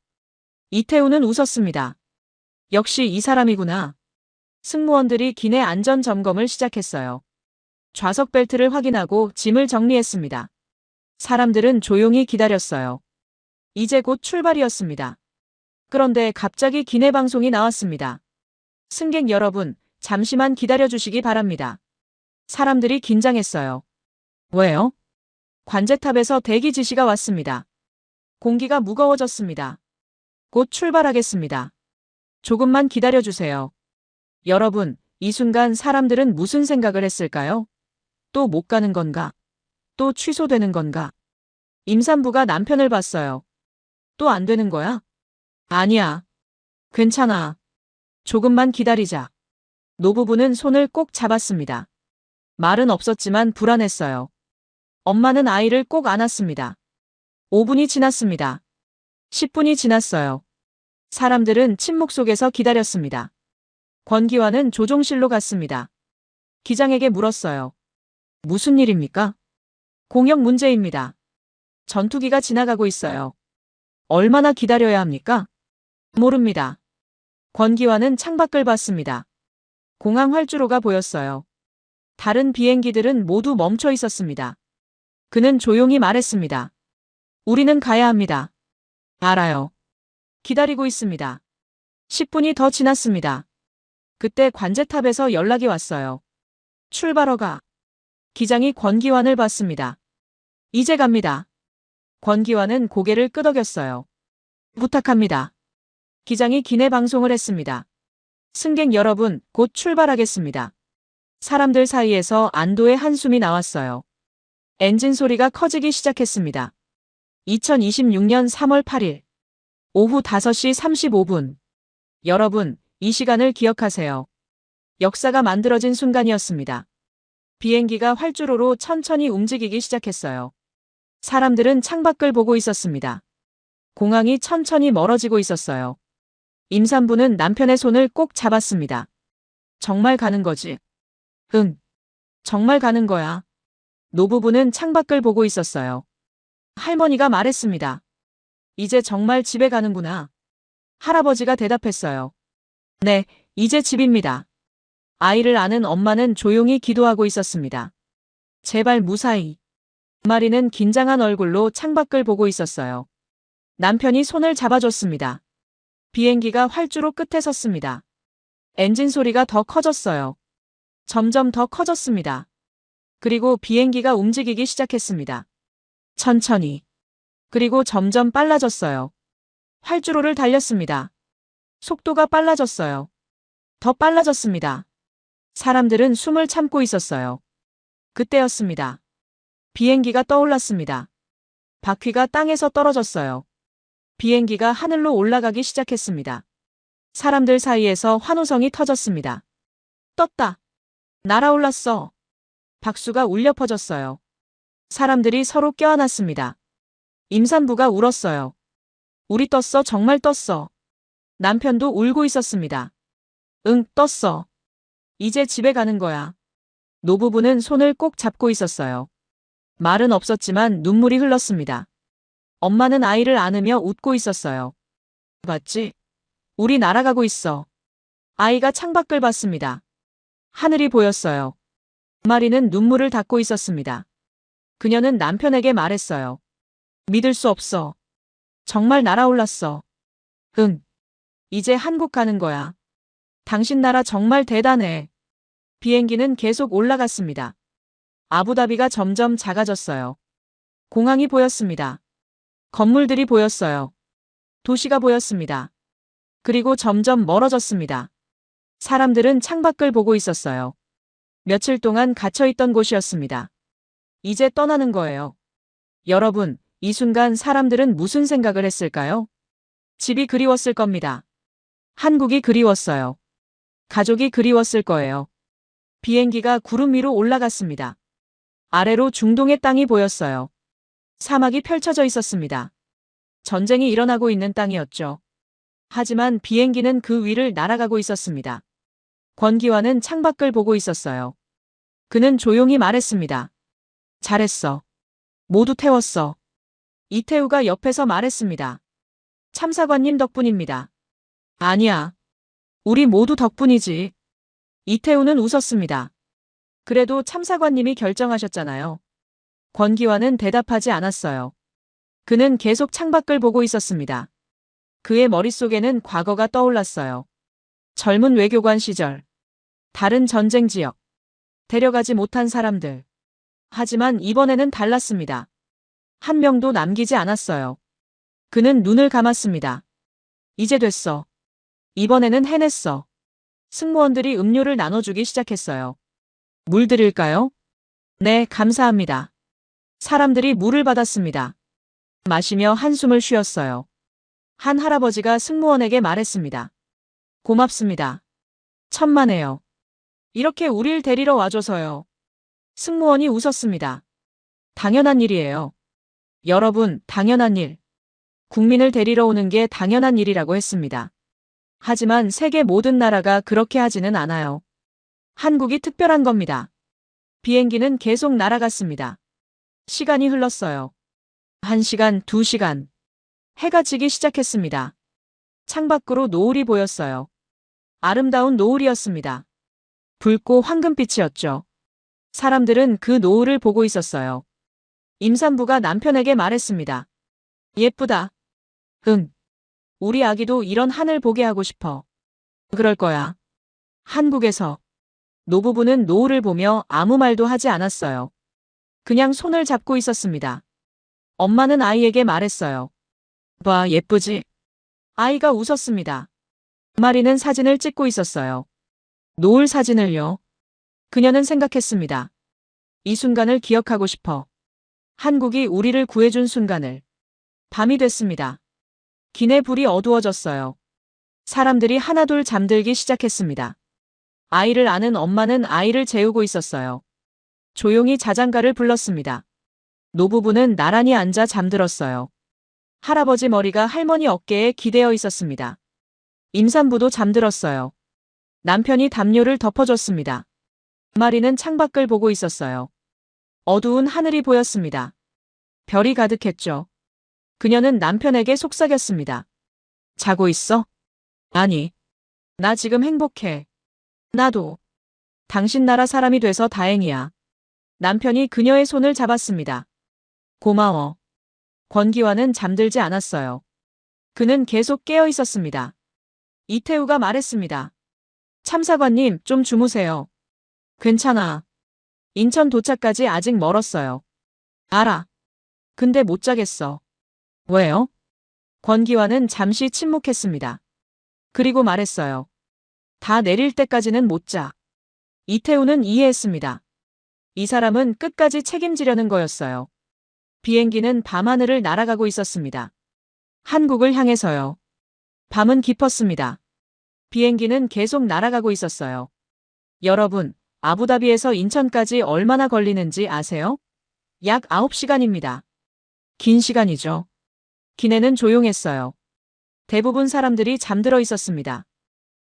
이태우는 웃었습니다. 역시 이 사람이구나. 승무원들이 기내 안전 점검을 시작했어요. 좌석 벨트를 확인하고 짐을 정리했습니다. 사람들은 조용히 기다렸어요. 이제 곧 출발이었습니다. 그런데 갑자기 기내 방송이 나왔습니다. 승객 여러분, 잠시만 기다려주시기 바랍니다. 사람들이 긴장했어요. 왜요? 관제탑에서 대기 지시가 왔습니다. 공기가 무거워졌습니다. 곧 출발하겠습니다. 조금만 기다려주세요. 여러분, 이 순간 사람들은 무슨 생각을 했을까요? 또 못 가는 건가? 또 취소되는 건가? 임산부가 남편을 봤어요. 또 안 되는 거야? 아니야. 괜찮아. 조금만 기다리자. 노부부는 손을 꼭 잡았습니다. 말은 없었지만 불안했어요. 엄마는 아이를 꼭 안았습니다. 5분이 지났습니다. 10분이 지났어요. 사람들은 침묵 속에서 기다렸습니다. 권기환은 조종실로 갔습니다. 기장에게 물었어요. 무슨 일입니까? 공역 문제입니다. 전투기가 지나가고 있어요. 얼마나 기다려야 합니까? 모릅니다. 권기환은 창밖을 봤습니다. 공항 활주로가 보였어요. 다른 비행기들은 모두 멈춰 있었습니다. 그는 조용히 말했습니다. 우리는 가야 합니다. 알아요. 기다리고 있습니다. 10분이 더 지났습니다. 그때 관제탑에서 연락이 왔어요. 출발허가. 기장이 권기환을 봤습니다. 이제 갑니다. 권기환은 고개를 끄덕였어요. 부탁합니다. 기장이 기내 방송을 했습니다. 승객 여러분, 곧 출발하겠습니다. 사람들 사이에서 안도의 한숨이 나왔어요. 엔진 소리가 커지기 시작했습니다. 2026년 3월 8일 오후 5시 35분. 여러분, 이 시간을 기억하세요. 역사가 만들어진 순간이었습니다. 비행기가 활주로로 천천히 움직이기 시작했어요. 사람들은 창밖을 보고 있었습니다. 공항이 천천히 멀어지고 있었어요. 임산부는 남편의 손을 꼭 잡았습니다. 정말 가는 거지? 응. 정말 가는 거야. 노부부는 창밖을 보고 있었어요. 할머니가 말했습니다. 이제 정말 집에 가는구나. 할아버지가 대답했어요. 네, 이제 집입니다. 아이를 아는 엄마는 조용히 기도하고 있었습니다. 제발 무사히. 마리는 긴장한 얼굴로 창밖을 보고 있었어요. 남편이 손을 잡아줬습니다. 비행기가 활주로 끝에 섰습니다. 엔진 소리가 더 커졌어요. 점점 더 커졌습니다. 그리고 비행기가 움직이기 시작했습니다. 천천히. 그리고 점점 빨라졌어요. 활주로를 달렸습니다. 속도가 빨라졌어요. 더 빨라졌습니다. 사람들은 숨을 참고 있었어요. 그때였습니다. 비행기가 떠올랐습니다. 바퀴가 땅에서 떨어졌어요. 비행기가 하늘로 올라가기 시작했습니다. 사람들 사이에서 환호성이 터졌습니다. 떴다. 날아올랐어. 박수가 울려 퍼졌어요. 사람들이 서로 껴안았습니다. 임산부가 울었어요. 우리 떴어, 정말 떴어. 남편도 울고 있었습니다. 응, 떴어. 이제 집에 가는 거야. 노부부는 손을 꼭 잡고 있었어요. 말은 없었지만 눈물이 흘렀습니다. 엄마는 아이를 안으며 웃고 있었어요. 봤지? 우리 날아가고 있어. 아이가 창밖을 봤습니다. 하늘이 보였어요. 마리는 눈물을 닦고 있었습니다. 그녀는 남편에게 말했어요. 믿을 수 없어. 정말 날아올랐어. 응. 이제 한국 가는 거야. 당신 나라 정말 대단해. 비행기는 계속 올라갔습니다. 아부다비가 점점 작아졌어요. 공항이 보였습니다. 건물들이 보였어요. 도시가 보였습니다. 그리고 점점 멀어졌습니다. 사람들은 창밖을 보고 있었어요. 며칠 동안 갇혀있던 곳이었습니다. 이제 떠나는 거예요. 여러분, 이 순간 사람들은 무슨 생각을 했을까요? 집이 그리웠을 겁니다. 한국이 그리웠어요. 가족이 그리웠을 거예요. 비행기가 구름 위로 올라갔습니다. 아래로 중동의 땅이 보였어요. 사막이 펼쳐져 있었습니다. 전쟁이 일어나고 있는 땅이었죠. 하지만 비행기는 그 위를 날아가고 있었습니다. 권기환은 창밖을 보고 있었어요. 그는 조용히 말했습니다. 잘했어. 모두 태웠어. 이태우가 옆에서 말했습니다. 참사관님 덕분입니다. 아니야. 우리 모두 덕분이지. 이태우는 웃었습니다. 그래도 참사관님이 결정하셨잖아요. 권기환은 대답하지 않았어요. 그는 계속 창밖을 보고 있었습니다. 그의 머릿속에는 과거가 떠올랐어요. 젊은 외교관 시절. 다른 전쟁 지역. 데려가지 못한 사람들. 하지만 이번에는 달랐습니다. 한 명도 남기지 않았어요. 그는 눈을 감았습니다. 이제 됐어. 이번에는 해냈어. 승무원들이 음료를 나눠주기 시작했어요. 물 드릴까요? 네, 감사합니다. 사람들이 물을 받았습니다. 마시며 한숨을 쉬었어요. 한 할아버지가 승무원에게 말했습니다. 고맙습니다. 천만에요. 이렇게 우릴 데리러 와줘서요. 승무원이 웃었습니다. 당연한 일이에요. 여러분, 당연한 일. 국민을 데리러 오는 게 당연한 일이라고 했습니다. 하지만 세계 모든 나라가 그렇게 하지는 않아요. 한국이 특별한 겁니다. 비행기는 계속 날아갔습니다. 시간이 흘렀어요. 1시간, 2시간. 해가 지기 시작했습니다. 창밖으로 노을이 보였어요. 아름다운 노을이었습니다. 붉고 황금빛이었죠. 사람들은 그 노을을 보고 있었어요. 임산부가 남편에게 말했습니다. 예쁘다. 응. 우리 아기도 이런 하늘 보게 하고 싶어. 그럴 거야. 한국에서 노부부는 노을을 보며 아무 말도 하지 않았어요. 그냥 손을 잡고 있었습니다. 엄마는 아이에게 말했어요. 봐, 예쁘지? 아이가 웃었습니다. 마리는 사진을 찍고 있었어요. 노을 사진을요. 그녀는 생각했습니다. 이 순간을 기억하고 싶어. 한국이 우리를 구해준 순간을. 밤이 됐습니다. 기내 불이 어두워졌어요. 사람들이 하나둘 잠들기 시작했습니다. 아이를 아는 엄마는 아이를 재우고 있었어요. 조용히 자장가를 불렀습니다. 노부부는 나란히 앉아 잠들었어요. 할아버지 머리가 할머니 어깨에 기대어 있었습니다. 임산부도 잠들었어요. 남편이 담요를 덮어줬습니다. 마리는 창밖을 보고 있었어요. 어두운 하늘이 보였습니다. 별이 가득했죠. 그녀는 남편에게 속삭였습니다. 자고 있어? 아니. 나 지금 행복해. 나도. 당신 나라 사람이 돼서 다행이야. 남편이 그녀의 손을 잡았습니다. 고마워. 권기환은 잠들지 않았어요. 그는 계속 깨어 있었습니다. 이태우가 말했습니다. 참사관님, 좀 주무세요. 괜찮아. 인천 도착까지 아직 멀었어요. 알아. 근데 못 자겠어. 왜요? 권기환은 잠시 침묵했습니다. 그리고 말했어요. 다 내릴 때까지는 못 자. 이태우는 이해했습니다. 이 사람은 끝까지 책임지려는 거였어요. 비행기는 밤하늘을 날아가고 있었습니다. 한국을 향해서요. 밤은 깊었습니다. 비행기는 계속 날아가고 있었어요. 여러분, 아부다비에서 인천까지 얼마나 걸리는지 아세요? 약 9시간입니다. 긴 시간이죠. 기내는 조용했어요. 대부분 사람들이 잠들어 있었습니다.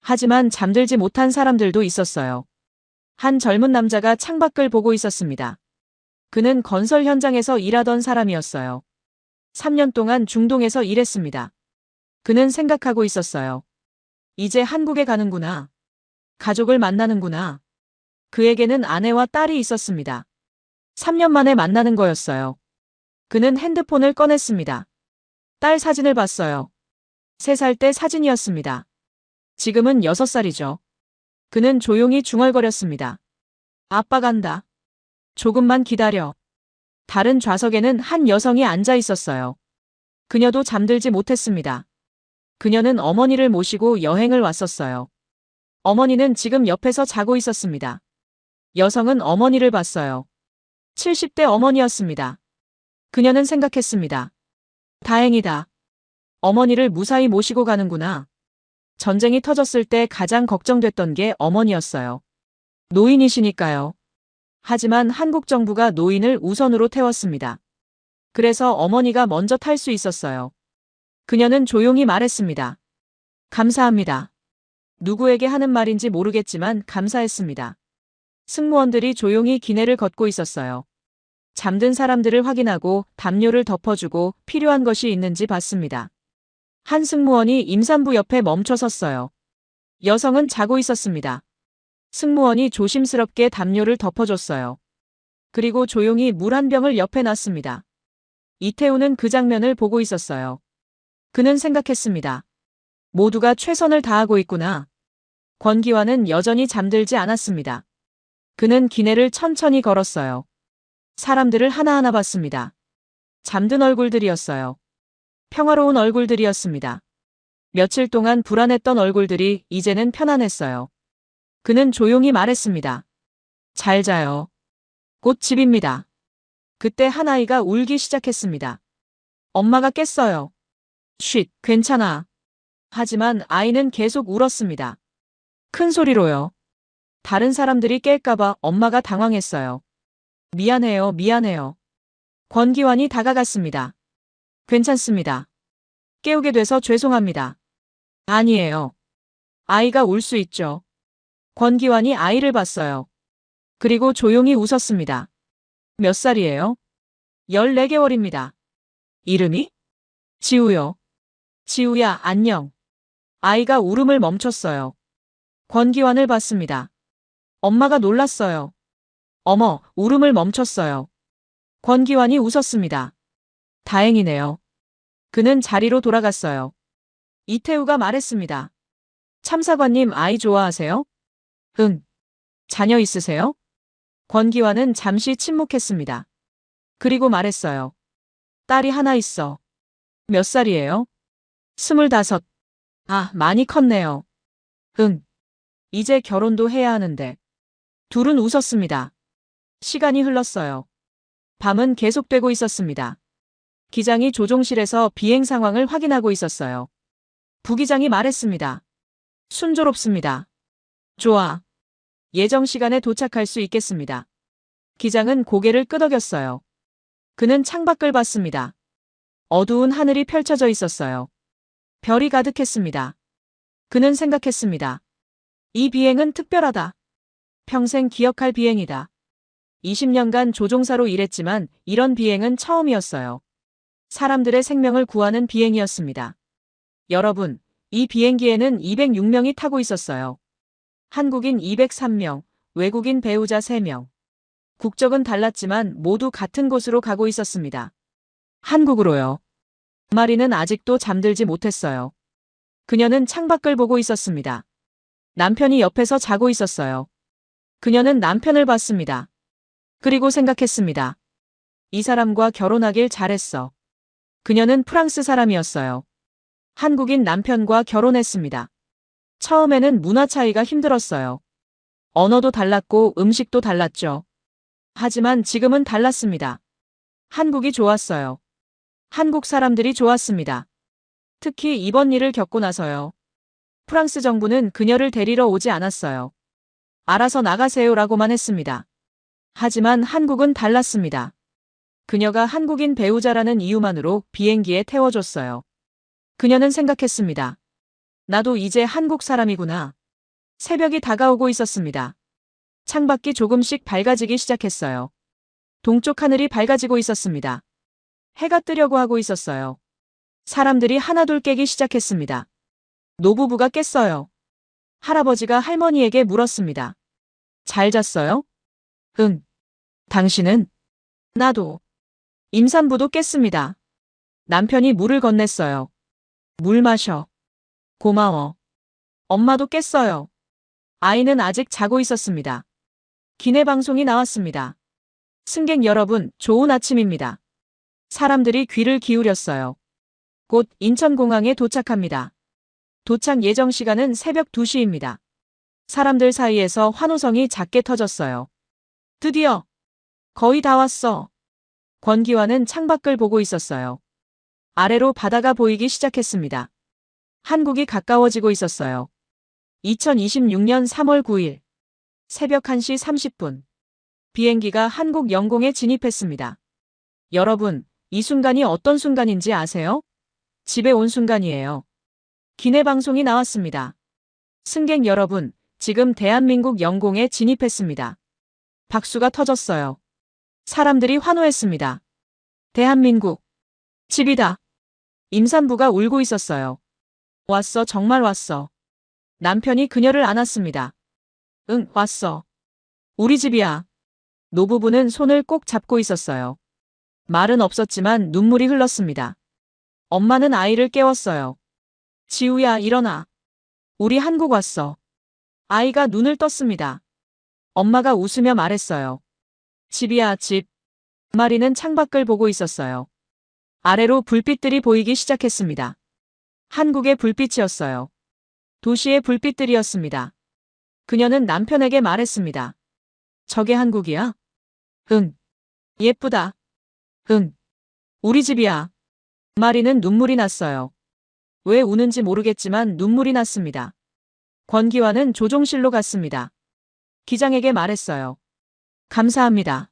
하지만 잠들지 못한 사람들도 있었어요. 한 젊은 남자가 창밖을 보고 있었습니다. 그는 건설 현장에서 일하던 사람이었어요. 3년 동안 중동에서 일했습니다. 그는 생각하고 있었어요. 이제 한국에 가는구나. 가족을 만나는구나. 그에게는 아내와 딸이 있었습니다. 3년 만에 만나는 거였어요. 그는 핸드폰을 꺼냈습니다. 딸 사진을 봤어요. 3살 때 사진이었습니다. 지금은 6살이죠. 그는 조용히 중얼거렸습니다. 아빠 간다. 조금만 기다려. 다른 좌석에는 한 여성이 앉아 있었어요. 그녀도 잠들지 못했습니다. 그녀는 어머니를 모시고 여행을 왔었어요. 어머니는 지금 옆에서 자고 있었습니다. 여성은 어머니를 봤어요. 70대 어머니였습니다. 그녀는 생각했습니다. 다행이다. 어머니를 무사히 모시고 가는구나. 전쟁이 터졌을 때 가장 걱정됐던 게 어머니였어요. 노인이시니까요. 하지만 한국 정부가 노인을 우선으로 태웠습니다. 그래서 어머니가 먼저 탈 수 있었어요. 그녀는 조용히 말했습니다. 감사합니다. 누구에게 하는 말인지 모르겠지만 감사했습니다. 승무원들이 조용히 기내를 걷고 있었어요. 잠든 사람들을 확인하고 담요를 덮어주고 필요한 것이 있는지 봤습니다. 한 승무원이 임산부 옆에 멈춰 섰어요. 여성은 자고 있었습니다. 승무원이 조심스럽게 담요를 덮어줬어요. 그리고 조용히 물 한 병을 옆에 놨습니다. 이태우는 그 장면을 보고 있었어요. 그는 생각했습니다. 모두가 최선을 다하고 있구나. 권기환은 여전히 잠들지 않았습니다. 그는 기내를 천천히 걸었어요. 사람들을 하나하나 봤습니다. 잠든 얼굴들이었어요. 평화로운 얼굴들이었습니다. 며칠 동안 불안했던 얼굴들이 이제는 편안했어요. 그는 조용히 말했습니다. 잘 자요. 곧 집입니다. 그때 한 아이가 울기 시작했습니다. 엄마가 깼어요. 쉿, 괜찮아. 하지만 아이는 계속 울었습니다. 큰 소리로요. 다른 사람들이 깰까봐 엄마가 당황했어요. 미안해요, 미안해요. 권기환이 다가갔습니다. 괜찮습니다. 깨우게 돼서 죄송합니다. 아니에요. 아이가 울 수 있죠. 권기환이 아이를 봤어요. 그리고 조용히 웃었습니다. 몇 살이에요? 14개월입니다. 이름이? 지우요. 지우야, 안녕. 아이가 울음을 멈췄어요. 권기환을 봤습니다. 엄마가 놀랐어요. 어머, 울음을 멈췄어요. 권기환이 웃었습니다. 다행이네요. 그는 자리로 돌아갔어요. 이태우가 말했습니다. 참사관님 아이 좋아하세요? 응. 자녀 있으세요? 권기환은 잠시 침묵했습니다. 그리고 말했어요. 딸이 하나 있어. 몇 살이에요? 25. 아, 많이 컸네요. 응. 이제 결혼도 해야 하는데. 둘은 웃었습니다. 시간이 흘렀어요. 밤은 계속되고 있었습니다. 기장이 조종실에서 비행 상황을 확인하고 있었어요. 부기장이 말했습니다. 순조롭습니다. 좋아. 예정 시간에 도착할 수 있겠습니다. 기장은 고개를 끄덕였어요. 그는 창밖을 봤습니다. 어두운 하늘이 펼쳐져 있었어요. 별이 가득했습니다. 그는 생각했습니다. 이 비행은 특별하다. 평생 기억할 비행이다. 20년간 조종사로 일했지만 이런 비행은 처음이었어요. 사람들의 생명을 구하는 비행이었습니다. 여러분, 이 비행기에는 206명이 타고 있었어요. 한국인 203명, 외국인 배우자 3명. 국적은 달랐지만 모두 같은 곳으로 가고 있었습니다. 한국으로요. 마리는 아직도 잠들지 못했어요. 그녀는 창밖을 보고 있었습니다. 남편이 옆에서 자고 있었어요. 그녀는 남편을 봤습니다. 그리고 생각했습니다. 이 사람과 결혼하길 잘했어. 그녀는 프랑스 사람이었어요. 한국인 남편과 결혼했습니다. 처음에는 문화 차이가 힘들었어요. 언어도 달랐고 음식도 달랐죠. 하지만 지금은 달랐습니다. 한국이 좋았어요. 한국 사람들이 좋았습니다. 특히 이번 일을 겪고 나서요. 프랑스 정부는 그녀를 데리러 오지 않았어요. 알아서 나가세요라고만 했습니다. 하지만 한국은 달랐습니다. 그녀가 한국인 배우자라는 이유만으로 비행기에 태워줬어요. 그녀는 생각했습니다. 나도 이제 한국 사람이구나. 새벽이 다가오고 있었습니다. 창밖이 조금씩 밝아지기 시작했어요. 동쪽 하늘이 밝아지고 있었습니다. 해가 뜨려고 하고 있었어요. 사람들이 하나둘 깨기 시작했습니다. 노부부가 깼어요. 할아버지가 할머니에게 물었습니다. 잘 잤어요? 응. 당신은? 나도. 임산부도 깼습니다. 남편이 물을 건넸어요. 물 마셔. 고마워. 엄마도 깼어요. 아이는 아직 자고 있었습니다. 기내 방송이 나왔습니다. 승객 여러분, 좋은 아침입니다. 사람들이 귀를 기울였어요. 곧 인천공항에 도착합니다. 도착 예정 시간은 새벽 2시입니다. 사람들 사이에서 환호성이 작게 터졌어요. 드디어! 거의 다 왔어. 권기환은 창밖을 보고 있었어요. 아래로 바다가 보이기 시작했습니다. 한국이 가까워지고 있었어요. 2026년 3월 9일 새벽 1시 30분 비행기가 한국 영공에 진입했습니다. 여러분, 이 순간이 어떤 순간인지 아세요? 집에 온 순간이에요. 기내 방송이 나왔습니다. 승객 여러분, 지금 대한민국 영공에 진입했습니다. 박수가 터졌어요. 사람들이 환호했습니다. 대한민국. 집이다. 임산부가 울고 있었어요. 왔어, 정말 왔어. 남편이 그녀를 안았습니다. 응, 왔어. 우리 집이야. 노부부는 손을 꼭 잡고 있었어요. 말은 없었지만 눈물이 흘렀습니다. 엄마는 아이를 깨웠어요. 지우야, 일어나. 우리 한국 왔어. 아이가 눈을 떴습니다. 엄마가 웃으며 말했어요. 집이야, 집. 마리는 창밖을 보고 있었어요. 아래로 불빛들이 보이기 시작했습니다. 한국의 불빛이었어요. 도시의 불빛들이었습니다. 그녀는 남편에게 말했습니다. 저게 한국이야? 응. 예쁘다. 응. 우리 집이야. 마리는 눈물이 났어요. 왜 우는지 모르겠지만 눈물이 났습니다. 권기환은 조종실로 갔습니다. 기장에게 말했어요. 감사합니다.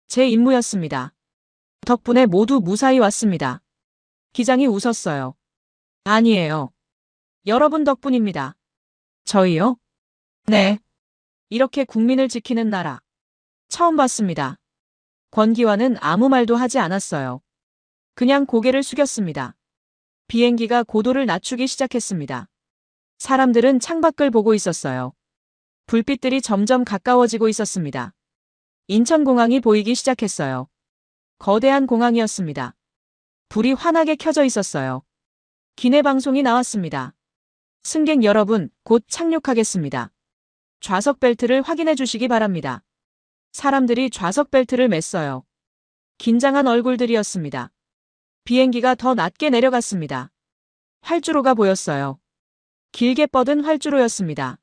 제 임무였습니다. 덕분에 모두 무사히 왔습니다. 기장이 웃었어요. 아니에요. 여러분 덕분입니다. 저희요? 네. 이렇게 국민을 지키는 나라. 처음 봤습니다. 권기환은 아무 말도 하지 않았어요. 그냥 고개를 숙였습니다. 비행기가 고도를 낮추기 시작했습니다. 사람들은 창밖을 보고 있었어요. 불빛들이 점점 가까워지고 있었습니다. 인천공항이 보이기 시작했어요. 거대한 공항이었습니다. 불이 환하게 켜져 있었어요. 기내 방송이 나왔습니다. 승객 여러분, 곧 착륙하겠습니다. 좌석 벨트를 확인해 주시기 바랍니다. 사람들이 좌석 벨트를 맸어요. 긴장한 얼굴들이었습니다. 비행기가 더 낮게 내려갔습니다. 활주로가 보였어요. 길게 뻗은 활주로였습니다.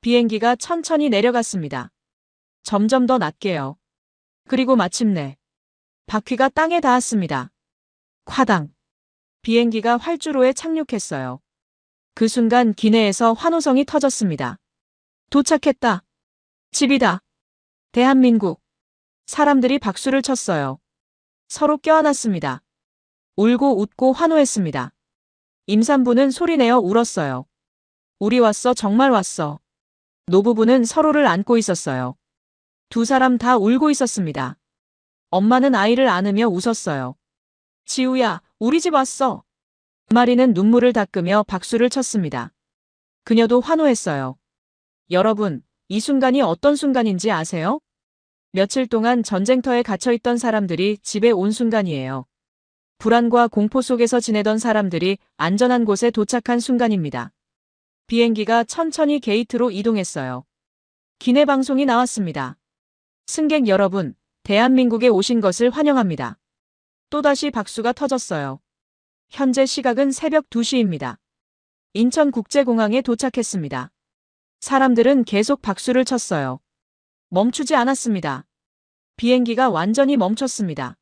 비행기가 천천히 내려갔습니다. 점점 더 낮게요. 그리고 마침내 바퀴가 땅에 닿았습니다. 콰당. 비행기가 활주로에 착륙했어요. 그 순간 기내에서 환호성이 터졌습니다. 도착했다. 집이다. 대한민국. 사람들이 박수를 쳤어요. 서로 껴안았습니다. 울고 웃고 환호했습니다. 임산부는 소리내어 울었어요. 우리 왔어, 정말 왔어. 노부부는 서로를 안고 있었어요. 두 사람 다 울고 있었습니다. 엄마는 아이를 안으며 웃었어요. 지우야, 우리 집 왔어. 마리는 눈물을 닦으며 박수를 쳤습니다. 그녀도 환호했어요. 여러분, 이 순간이 어떤 순간인지 아세요? 며칠 동안 전쟁터에 갇혀있던 사람들이 집에 온 순간이에요. 불안과 공포 속에서 지내던 사람들이 안전한 곳에 도착한 순간입니다. 비행기가 천천히 게이트로 이동했어요. 기내 방송이 나왔습니다. 승객 여러분, 대한민국에 오신 것을 환영합니다. 또다시 박수가 터졌어요. 현재 시각은 새벽 2시입니다. 인천국제공항에 도착했습니다. 사람들은 계속 박수를 쳤어요. 멈추지 않았습니다. 비행기가 완전히 멈췄습니다.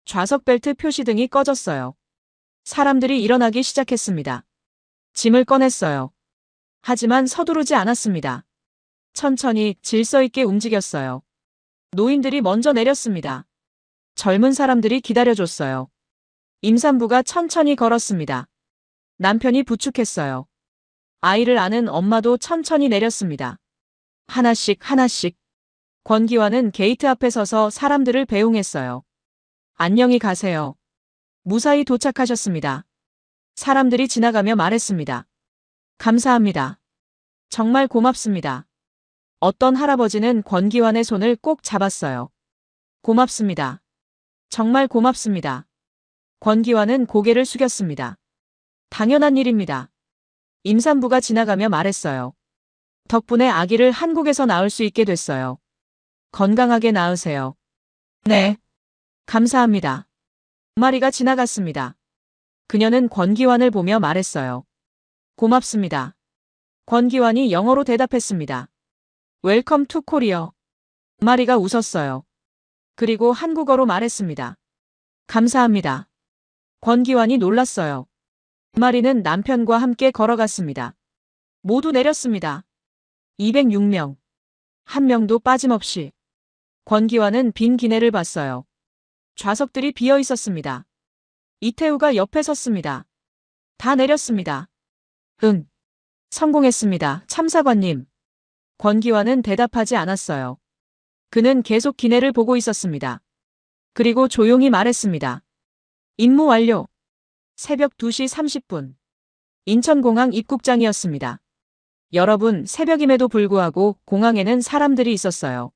좌석 벨트 표시등이 꺼졌어요. 사람들이 일어나기 시작했습니다. 짐을 꺼냈어요. 하지만 서두르지 않았습니다. 천천히 질서 있게 움직였어요. 노인들이 먼저 내렸습니다. 젊은 사람들이 기다려줬어요. 임산부가 천천히 걸었습니다. 남편이 부축했어요. 아이를 안은 엄마도 천천히 내렸습니다. 하나씩 하나씩. 권기환은 게이트 앞에 서서 사람들을 배웅했어요. 안녕히 가세요. 무사히 도착하셨습니다. 사람들이 지나가며 말했습니다. 감사합니다. 정말 고맙습니다. 어떤 할아버지는 권기환의 손을 꼭 잡았어요. 고맙습니다. 정말 고맙습니다. 권기환은 고개를 숙였습니다. 당연한 일입니다. 임산부가 지나가며 말했어요. 덕분에 아기를 한국에서 낳을 수 있게 됐어요. 건강하게 낳으세요. 네. 감사합니다. 마리가 지나갔습니다. 그녀는 권기환을 보며 말했어요. 고맙습니다. 권기환이 영어로 대답했습니다. 웰컴 투 코리어. 마리가 웃었어요. 그리고 한국어로 말했습니다. 감사합니다. 권기환이 놀랐어요. 마리는 남편과 함께 걸어갔습니다. 모두 내렸습니다. 206명. 한 명도 빠짐없이. 권기환은 빈 기내를 봤어요. 좌석들이 비어 있었습니다. 이태우가 옆에 섰습니다. 다 내렸습니다. 응. 성공했습니다. 참사관님. 권기환은 대답하지 않았어요. 그는 계속 기내를 보고 있었습니다. 그리고 조용히 말했습니다. 임무 완료. 새벽 2시 30분. 인천공항 입국장이었습니다. 여러분, 새벽임에도 불구하고 공항에는 사람들이 있었어요.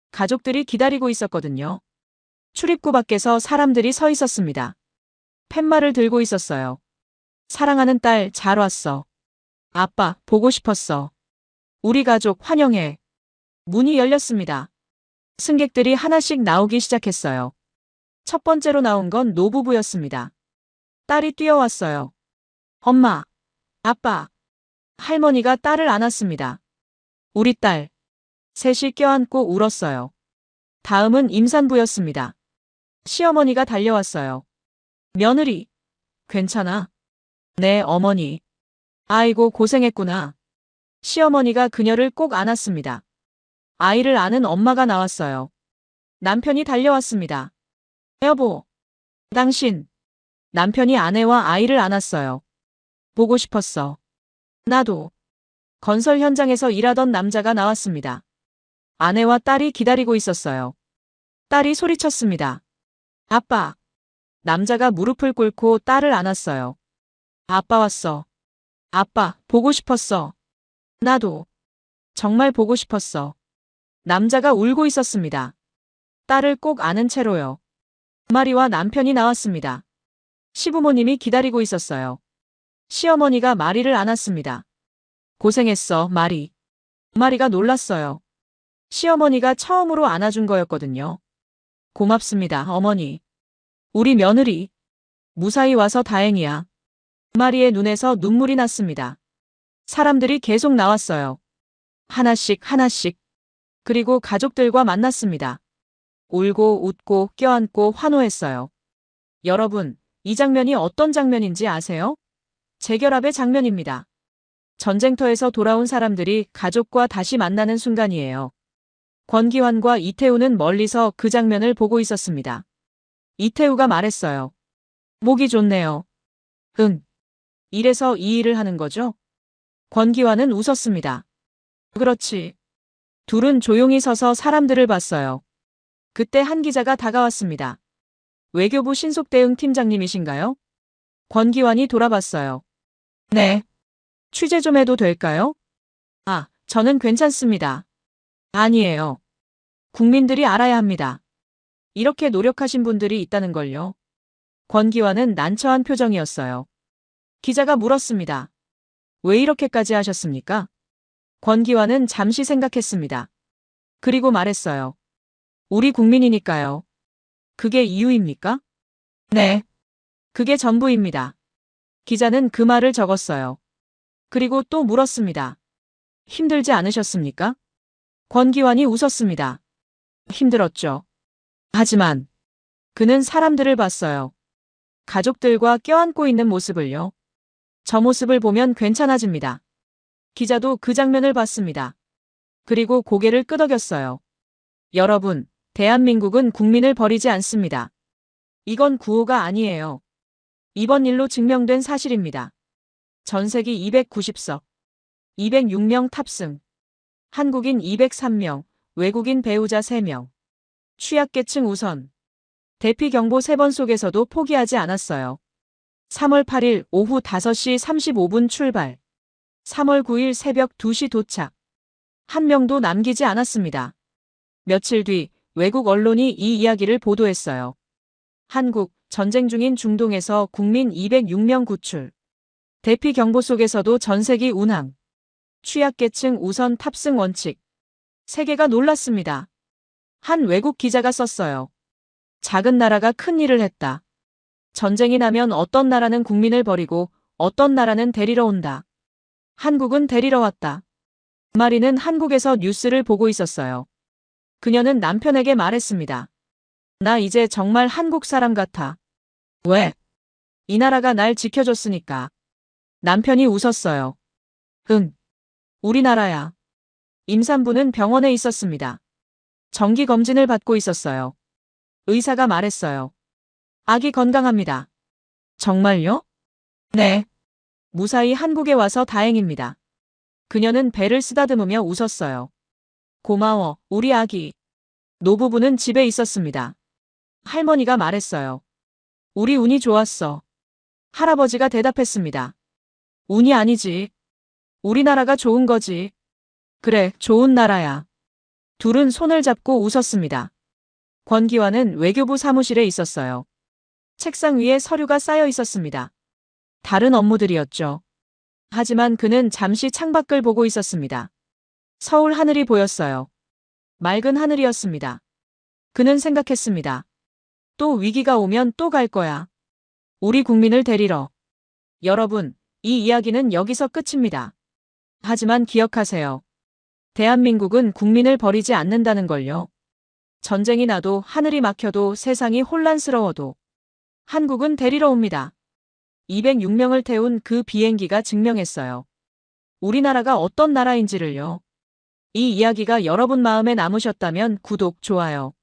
가족들이 기다리고 있었거든요. 출입구 밖에서 사람들이 서 있었습니다. 팻말을 들고 있었어요. 사랑하는 딸, 잘 왔어. 아빠, 보고 싶었어. 우리 가족 환영해. 문이 열렸습니다. 승객들이 하나씩 나오기 시작했어요. 첫 번째로 나온 건 노부부였습니다. 딸이 뛰어왔어요. 엄마, 아빠. 할머니가 딸을 안았습니다. 우리 딸. 셋이 껴안고 울었어요. 다음은 임산부였습니다. 시어머니가 달려왔어요. 며느리. 괜찮아? 네, 어머니. 아이고, 고생했구나. 시어머니가 그녀를 꼭 안았습니다. 아이를 안은 엄마가 나왔어요. 남편이 달려왔습니다. 여보. 당신. 남편이 아내와 아이를 안았어요. 보고 싶었어. 나도. 건설 현장에서 일하던 남자가 나왔습니다. 아내와 딸이 기다리고 있었어요. 딸이 소리쳤습니다. 아빠. 남자가 무릎을 꿇고 딸을 안았어요. 아빠 왔어. 아빠, 보고 싶었어. 나도. 정말 보고 싶었어. 남자가 울고 있었습니다. 딸을 꼭 안은 채로요. 마리와 남편이 나왔습니다. 시부모님이 기다리고 있었어요. 시어머니가 마리를 안았습니다. 고생했어, 마리. 마리가 놀랐어요. 시어머니가 처음으로 안아준 거였거든요. 고맙습니다, 어머니. 우리 며느리. 무사히 와서 다행이야. 마리의 눈에서 눈물이 났습니다. 사람들이 계속 나왔어요. 하나씩 하나씩. 그리고 가족들과 만났습니다. 울고 웃고 껴안고 환호했어요. 여러분, 이 장면이 어떤 장면인지 아세요? 재결합의 장면입니다. 전쟁터에서 돌아온 사람들이 가족과 다시 만나는 순간이에요. 권기환과 이태우는 멀리서 그 장면을 보고 있었습니다. 이태우가 말했어요. 목이 좋네요. 응. 이래서 이 일을 하는 거죠? 권기환은 웃었습니다. 그렇지. 둘은 조용히 서서 사람들을 봤어요. 그때 한 기자가 다가왔습니다. 외교부 신속대응 팀장님이신가요? 권기환이 돌아봤어요. 네. 취재 좀 해도 될까요? 아, 저는 괜찮습니다. 아니에요. 국민들이 알아야 합니다. 이렇게 노력하신 분들이 있다는 걸요. 권기환은 난처한 표정이었어요. 기자가 물었습니다. 왜 이렇게까지 하셨습니까? 권기환은 잠시 생각했습니다. 그리고 말했어요. 우리 국민이니까요. 그게 이유입니까? 네. 그게 전부입니다. 기자는 그 말을 적었어요. 그리고 또 물었습니다. 힘들지 않으셨습니까? 권기환이 웃었습니다. 힘들었죠. 하지만 그는 사람들을 봤어요. 가족들과 껴안고 있는 모습을요. 저 모습을 보면 괜찮아집니다. 기자도 그 장면을 봤습니다. 그리고 고개를 끄덕였어요. 여러분, 대한민국은 국민을 버리지 않습니다. 이건 구호가 아니에요. 이번 일로 증명된 사실입니다. 전세기 290석, 206명 탑승, 한국인 203명, 외국인 배우자 3명, 취약계층 우선, 대피 경보 3번 속에서도 포기하지 않았어요. 3월 8일 오후 5시 35분 출발, 3월 9일 새벽 2시 도착. 한 명도 남기지 않았습니다. 며칠 뒤 외국 언론이 이 이야기를 보도했어요. 한국, 전쟁 중인 중동에서 국민 206명 구출. 대피 경보 속에서도 전세기 운항. 취약계층 우선 탑승 원칙. 세계가 놀랐습니다. 한 외국 기자가 썼어요. 작은 나라가 큰 일을 했다. 전쟁이 나면 어떤 나라는 국민을 버리고 어떤 나라는 데리러 온다. 한국은 데리러 왔다. 마리는 한국에서 뉴스를 보고 있었어요. 그녀는 남편에게 말했습니다. 나 이제 정말 한국 사람 같아. 왜? 이 나라가 날 지켜줬으니까. 남편이 웃었어요. 응. 우리나라야. 임산부는 병원에 있었습니다. 정기검진을 받고 있었어요. 의사가 말했어요. 아기 건강합니다. 정말요? 네. 무사히 한국에 와서 다행입니다. 그녀는 배를 쓰다듬으며 웃었어요. 고마워, 우리 아기. 노부부는 집에 있었습니다. 할머니가 말했어요. 우리 운이 좋았어. 할아버지가 대답했습니다. 운이 아니지. 우리나라가 좋은 거지. 그래, 좋은 나라야. 둘은 손을 잡고 웃었습니다. 권기환은 외교부 사무실에 있었어요. 책상 위에 서류가 쌓여 있었습니다. 다른 업무들이었죠. 하지만 그는 잠시 창밖을 보고 있었습니다. 서울 하늘이 보였어요. 맑은 하늘이었습니다. 그는 생각했습니다. 또 위기가 오면 또 갈 거야. 우리 국민을 데리러. 여러분, 이 이야기는 여기서 끝입니다. 하지만 기억하세요. 대한민국은 국민을 버리지 않는다는 걸요. 전쟁이 나도 하늘이 막혀도 세상이 혼란스러워도 한국은 데리러 옵니다. 206명을 태운 그 비행기가 증명했어요. 우리나라가 어떤 나라인지를요. 이 이야기가 여러분 마음에 남으셨다면 구독, 좋아요.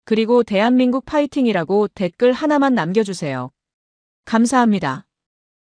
그리고 대한민국 파이팅이라고 댓글 하나만 남겨주세요. 감사합니다.